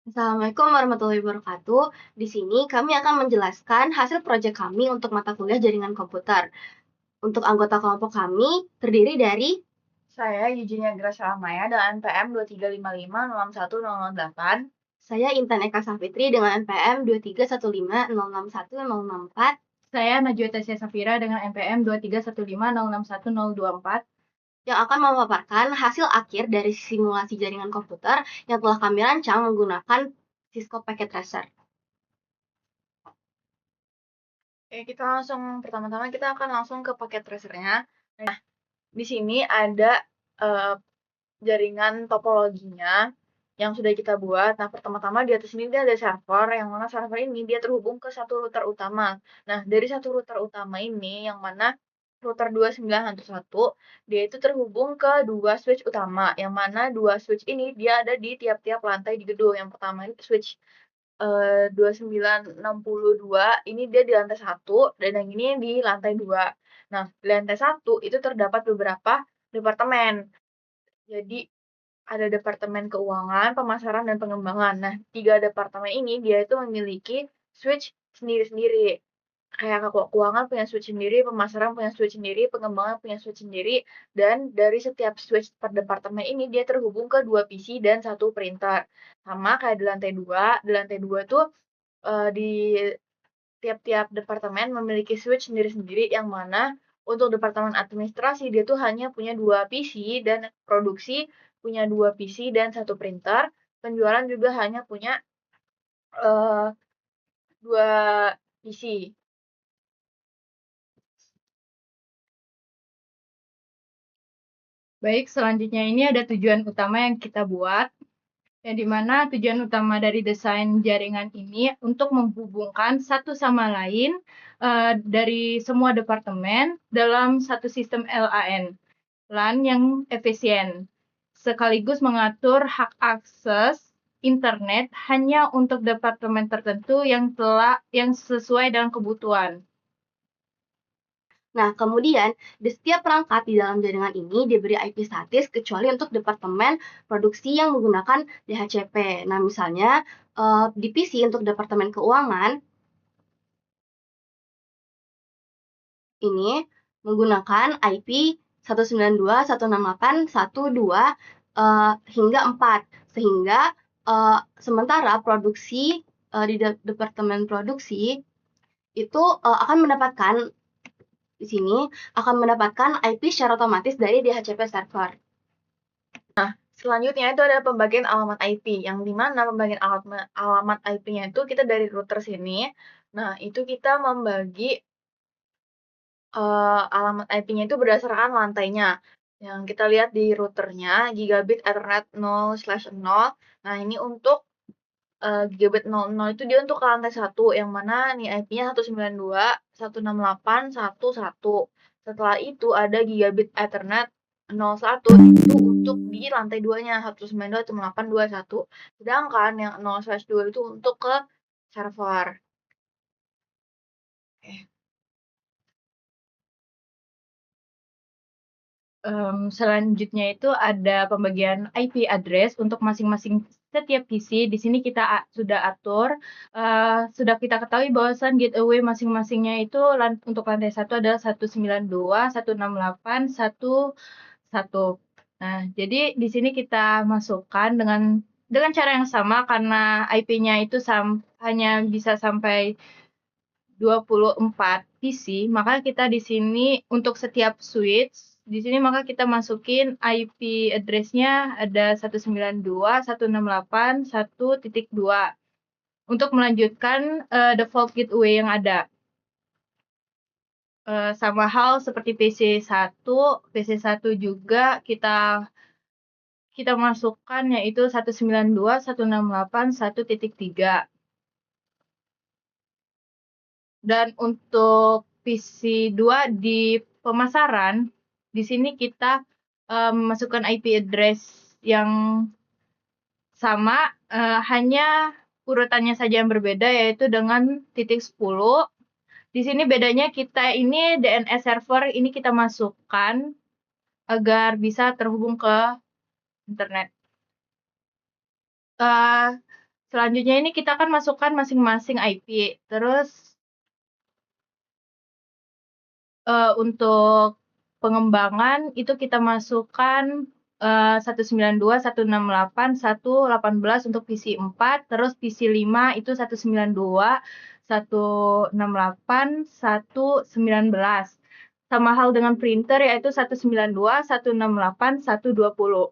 Assalamualaikum warahmatullahi wabarakatuh. Di sini kami akan menjelaskan hasil proyek kami untuk mata kuliah jaringan komputer. Untuk anggota kelompok kami terdiri dari Saya Eugenia Graciela dengan NPM 2355061008. saya Intan Eka Safitri dengan NPM 231506104 Saya Najwa Tasya Safira dengan NPM 23150611024. yang akan memaparkan hasil akhir dari simulasi jaringan komputer yang telah kami rancang menggunakan Cisco Packet Tracer. Pertama-tama kita akan langsung ke paket tracernya. Nah, di sini ada jaringan topologinya yang sudah kita buat. Nah, pertama-tama di atas ini dia ada server, yang mana server ini dia terhubung ke satu router utama. Nah, dari satu router utama ini, yang mana router 2911, dia itu terhubung ke dua switch utama, yang mana dua switch ini dia ada di tiap-tiap lantai di gedung. Yang pertama itu switch 2962, ini dia di lantai 1, dan yang ini di lantai 2. Nah, di lantai 1 itu terdapat beberapa departemen. Jadi ada departemen keuangan, pemasaran, dan pengembangan. Nah, tiga departemen ini dia itu memiliki switch sendiri-sendiri. Kayak keuangan punya switch sendiri, pemasaran punya switch sendiri, pengembangan punya switch sendiri, dan dari setiap switch per departemen ini dia terhubung ke dua PC dan satu printer. Sama kayak di lantai 2. Di lantai 2 tuh di tiap-tiap departemen memiliki switch sendiri-sendiri, yang mana untuk departemen administrasi dia tuh hanya punya 2 PC, dan produksi punya 2 PC dan satu printer. Penjualan juga hanya punya 2 PC. Baik, selanjutnya ini ada tujuan utama yang kita buat, yang dimana tujuan utama dari desain jaringan ini untuk menghubungkan satu sama lain dari semua departemen dalam satu sistem LAN yang efisien, sekaligus mengatur hak akses internet hanya untuk departemen tertentu yang sesuai dengan kebutuhan. Nah, kemudian di setiap perangkat di dalam jaringan ini diberi IP statis kecuali untuk departemen produksi yang menggunakan DHCP. Nah, misalnya di PC untuk departemen keuangan ini menggunakan IP 192.168.1.2 hingga 4. Sehingga sementara produksi di departemen produksi itu akan mendapatkan di sini akan mendapatkan IP secara otomatis dari DHCP server. Selanjutnya itu ada pembagian alamat IP, yang dimana pembagian alamat IP-nya itu kita dari router sini. Nah, itu kita membagi alamat IP-nya itu berdasarkan lantainya. Yang kita lihat di routernya gigabit Ethernet 0/0. Nah, ini untuk gigabit 00 itu dia untuk ke lantai 1, yang mana nih IP-nya 192.168.1.1. Setelah itu ada gigabit Ethernet 01, itu untuk di lantai 2-nya 192.168.2.1. Sedangkan yang 0/2 itu untuk ke server. Oke. Selanjutnya itu ada pembagian IP address untuk masing-masing setiap PC. Di sini kita sudah atur, sudah kita ketahui bahwasan gateway masing-masingnya itu untuk lantai 1 adalah 192.168.1.1. Nah, jadi di sini kita masukkan dengan cara yang sama karena IP-nya itu hanya bisa sampai 24 PC, maka kita di sini untuk setiap switch, di sini maka kita masukin IP address-nya ada 192.168.1.2 untuk melanjutkan default gateway yang ada. Sama hal seperti PC1 juga kita masukkan yaitu 192.168.1.3. Dan untuk PC2 di pemasaran, di sini kita masukkan IP address yang sama, hanya urutannya saja yang berbeda, yaitu dengan titik 10. Di sini bedanya kita ini DNS server ini kita masukkan agar bisa terhubung ke internet. Selanjutnya ini kita akan masukkan masing-masing IP. Terus untuk pengembangan itu kita masukkan 192, 168, 118 untuk PC 4, terus PC 5 itu 192, 168, 119. Sama hal dengan printer yaitu 192, 168, 120.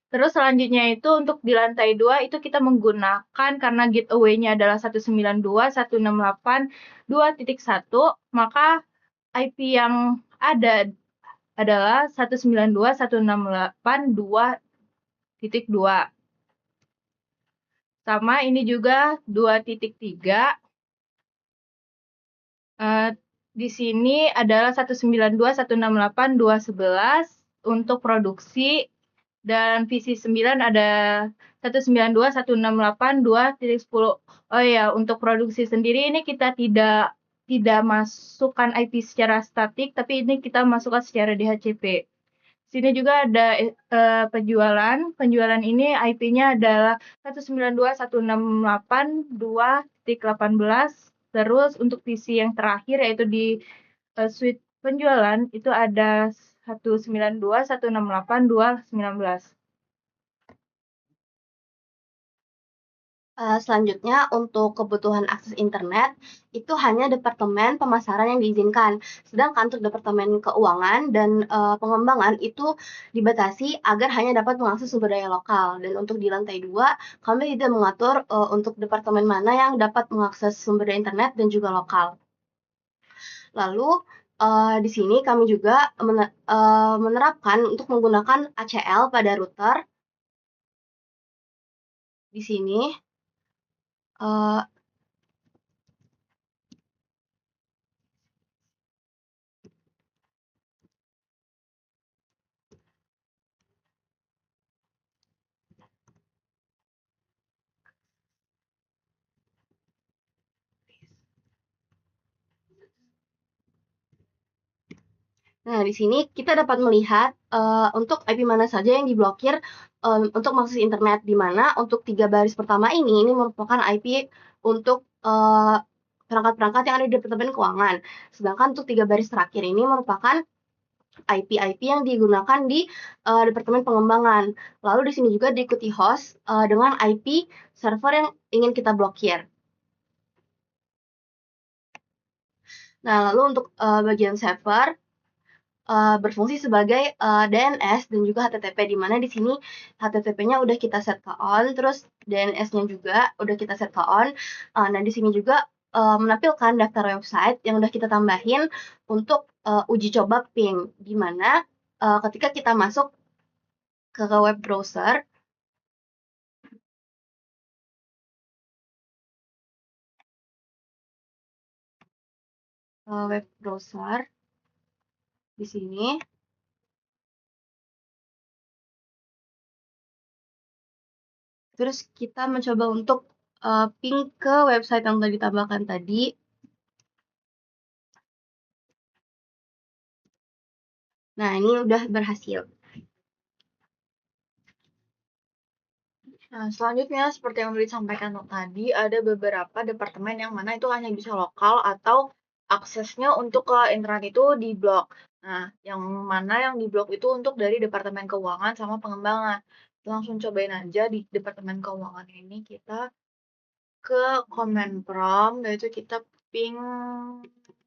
Terus selanjutnya itu untuk di lantai 2 itu kita menggunakan karena gateway-nya adalah 192, 168, 2.1, maka IP yang ada adalah 192, 168, 2.2. Sama ini juga 2.3. Di sini adalah 192, 168, 211 untuk produksi, dan VC 9 ada 192, 168, 2.10. Oh ya, untuk produksi sendiri ini kita tidak masukkan IP secara statik, tapi ini kita masukkan secara DHCP. Sini juga ada penjualan. Penjualan ini IP-nya adalah 192, 168, 2.18. Terus untuk PC yang terakhir yaitu di suite penjualan itu ada 192, 168, 219. Selanjutnya untuk kebutuhan akses internet, itu hanya departemen pemasaran yang diizinkan. Sedangkan untuk departemen keuangan dan pengembangan itu dibatasi agar hanya dapat mengakses sumber daya lokal. Dan untuk di lantai 2, kami tidak mengatur untuk departemen mana yang dapat mengakses sumber daya internet dan juga lokal. Lalu di sini kami juga menerapkan untuk menggunakan ACL pada router. Di sini Nah, di sini kita dapat melihat untuk IP mana saja yang diblokir untuk mengakses internet, di mana untuk 3 baris pertama ini merupakan IP untuk perangkat-perangkat yang ada di Departemen Keuangan. Sedangkan untuk 3 baris terakhir ini merupakan IP-IP yang digunakan di Departemen Pengembangan. Lalu di sini juga diikuti host dengan IP server yang ingin kita blokir. Nah, lalu untuk bagian server berfungsi sebagai DNS dan juga HTTP, di mana di sini HTTP-nya udah kita set ke on, terus DNS-nya juga udah kita set ke on. Nah, di sini juga menampilkan daftar website yang udah kita tambahin untuk uji coba ping, di mana ketika kita masuk ke web browser, di sini terus kita mencoba untuk ping ke website yang telah ditambahkan tadi. Nah, ini udah berhasil. Nah, selanjutnya seperti yang udah disampaikan tadi, ada beberapa departemen yang mana itu hanya bisa lokal atau aksesnya untuk ke internet itu diblok. Nah, yang mana yang diblok itu untuk dari Departemen Keuangan sama Pengembangan. Langsung cobain aja di Departemen Keuangan ini kita ke Command Prompt, yaitu kita ping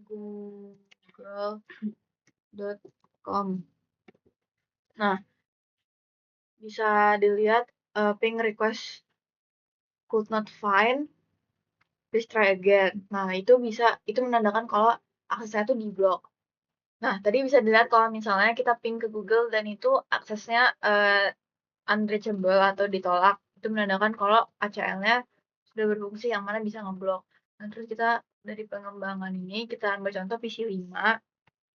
google.com. Nah, bisa dilihat ping request could not find, please try again. Nah, itu menandakan kalau aksesnya itu diblok. Nah, tadi bisa dilihat kalau misalnya kita ping ke Google dan itu aksesnya unreachable atau ditolak, itu menandakan kalau ACL-nya sudah berfungsi yang mana bisa ngeblok. Nah, terus kita dari pengembangan ini kita ambil contoh PC 5,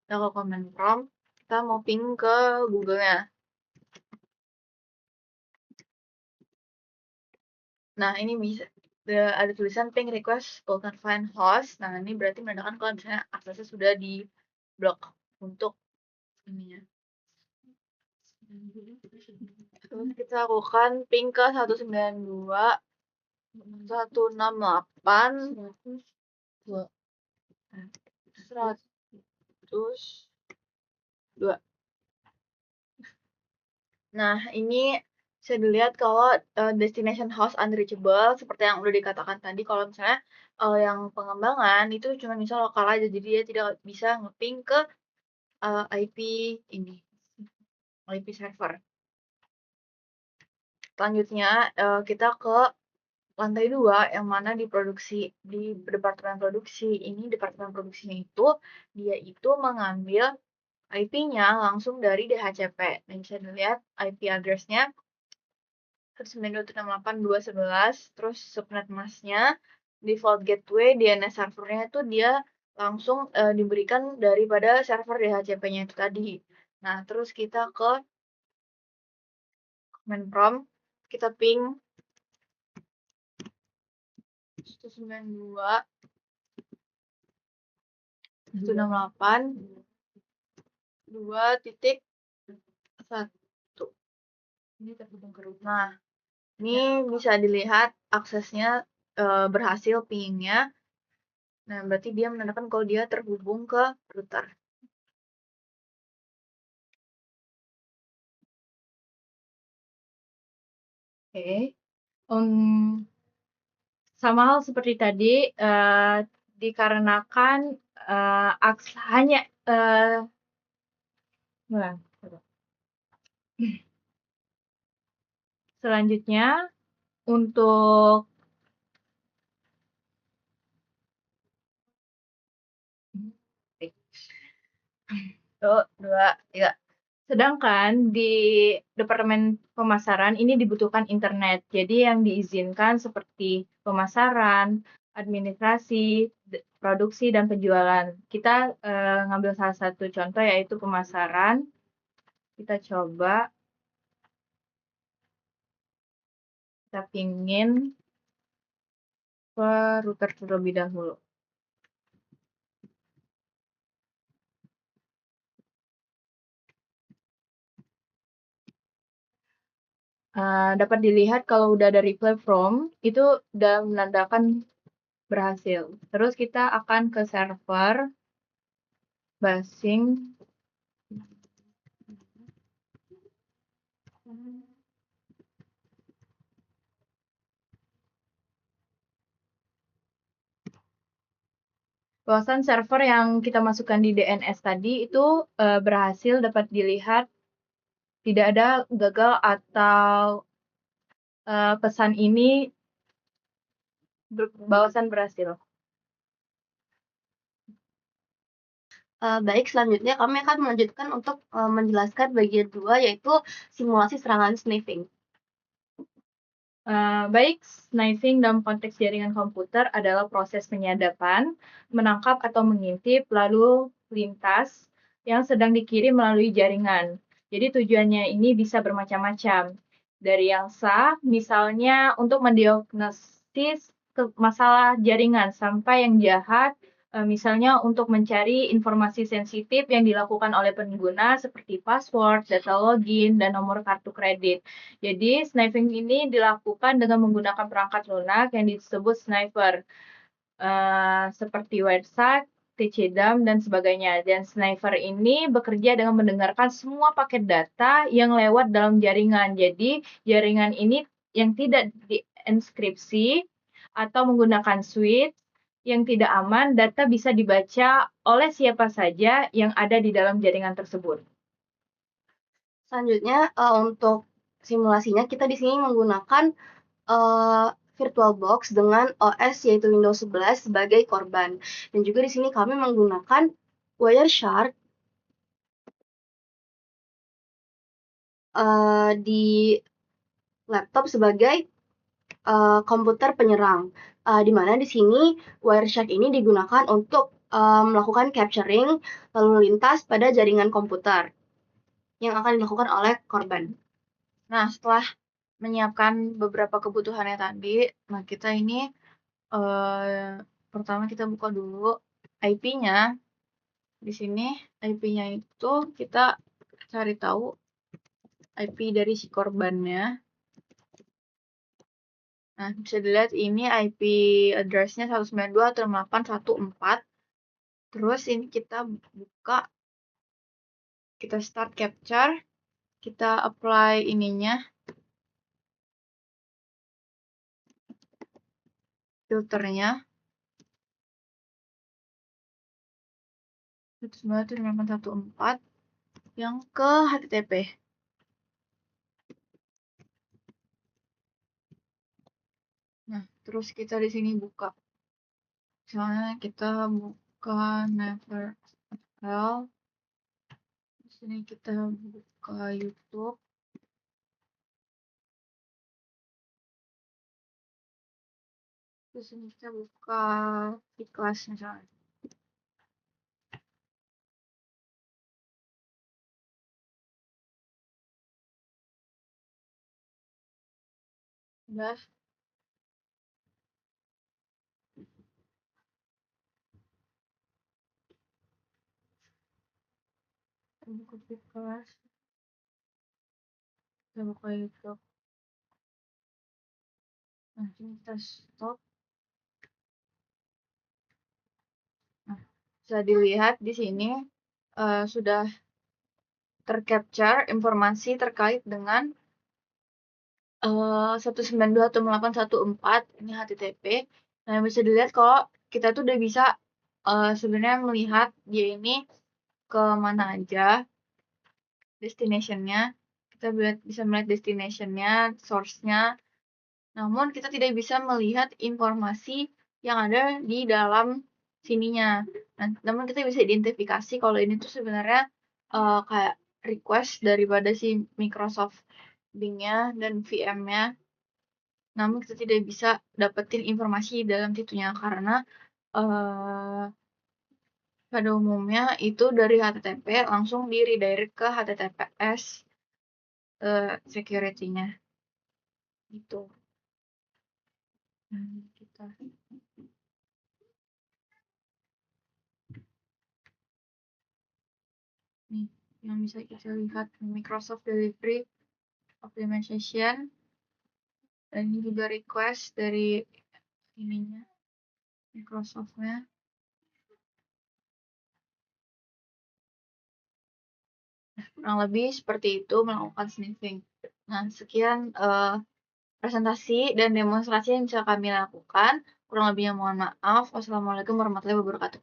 kita ke command prompt, kita mau ping ke Google-nya. Nah, ini bisa ada tulisan ping request could not find host. Nah, ini berarti menandakan kalau misalnya aksesnya sudah di blok untuk ininya. Terus kita lakukan ping ke 192, 168 102. Nah, ini bisa dilihat kalau destination host unreachable seperti yang udah dikatakan tadi, kalau misalnya yang pengembangan itu cuma bisa lokal aja, jadi dia tidak bisa nge-ping ke IP ini, IP server. Selanjutnya kita ke lantai 2 yang mana di departemen produksi. Ini departemen produksinya itu dia itu mengambil IP-nya langsung dari DHCP. Dan bisa dilihat IP address-nya 192.168.2.11, terus subnet mask-nya, default gateway, DNS servernya itu dia langsung diberikan daripada server DHCP-nya itu tadi. Nah, terus kita ke command prompt, kita ping 192.168.2.1. Ini terhubung ke router. Nah, ini bisa dilihat aksesnya berhasil pingnya. Nah, berarti dia menandakan kalau dia terhubung ke router. Oke. Sama hal seperti tadi, dikarenakan hanya selanjutnya untuk Tuh, 2, 3. sedangkan di departemen pemasaran ini dibutuhkan internet. Jadi yang diizinkan seperti pemasaran, administrasi, produksi, dan penjualan. Kita ngambil salah satu contoh yaitu pemasaran. Kita coba. Kita pingin ke router terlebih dahulu. Dapat dilihat kalau udah ada reply from, itu udah menandakan berhasil. Terus kita akan ke server basing. Bahwasan server yang kita masukkan di DNS tadi itu berhasil, dapat dilihat tidak ada gagal atau pesan ini bahwasan berhasil. Baik, selanjutnya kami akan melanjutkan untuk menjelaskan bagian 2, yaitu simulasi serangan sniffing. Baik, sniffing dalam konteks jaringan komputer adalah proses penyadapan, menangkap atau mengintip lalu lintas yang sedang dikirim melalui jaringan. Jadi tujuannya ini bisa bermacam-macam. Dari yang sah, misalnya untuk mendiagnosis masalah jaringan, sampai yang jahat, misalnya untuk mencari informasi sensitif yang dilakukan oleh pengguna seperti password, data login, dan nomor kartu kredit. Jadi, sniffing ini dilakukan dengan menggunakan perangkat lunak yang disebut sniper, seperti WireSat, TCDAM, dan sebagainya. Dan sniper ini bekerja dengan mendengarkan semua paket data yang lewat dalam jaringan. Jadi, jaringan ini yang tidak dienkripsi atau menggunakan switch yang tidak aman, data bisa dibaca oleh siapa saja yang ada di dalam jaringan tersebut. Selanjutnya, untuk simulasinya kita di sini menggunakan VirtualBox dengan OS yaitu Windows 11 sebagai korban. Dan juga di sini kami menggunakan Wireshark di laptop sebagai komputer penyerang. Di mana di sini Wireshark ini digunakan untuk melakukan capturing lalu lintas pada jaringan komputer yang akan dilakukan oleh korban. Nah, setelah menyiapkan beberapa kebutuhannya tadi, nah kita ini pertama kita buka dulu IP-nya. Di sini IP-nya itu kita cari tahu IP dari si korbannya. Nah, bisa dilihat ini IP address-nya 192.168.1.4. Terus ini kita buka, kita start capture, kita apply ininya, filternya. 192.168.1.4 yang ke HTTP. Nah, terus kita di sini buka. Misalnya kita buka Neverl. Di sini kita buka YouTube. Di sini kita buka iKlas misalnya. Udah. Kita buka iKlas. Kita buka YouTube. Nah, ini kita stop. Nah, bisa dilihat di sini sudah tercapture informasi terkait dengan 192.168.1.4 ini HTTP. Nah, bisa dilihat kalau kita tuh udah bisa sebenarnya melihat dia ini ke mana aja destination-nya. Kita bisa melihat destination-nya, source-nya. Namun kita tidak bisa melihat informasi yang ada di dalam sininya. Nah, namun kita bisa identifikasi kalau ini tuh sebenarnya kayak request daripada si Microsoft Bing-nya dan VM-nya. Namun kita tidak bisa dapetin informasi dalam situnya karena pada umumnya itu dari HTTP langsung di redirect ke HTTPS security-nya gitu. Kita nih yang bisa kita lihat Microsoft Delivery Optimization, dan ini juga request dari ininya Microsoft-nya. Kurang lebih seperti itu melakukan sniffing. Nah, sekian presentasi dan demonstrasi yang bisa kami lakukan. Kurang lebihnya mohon maaf. Wassalamualaikum warahmatullahi wabarakatuh.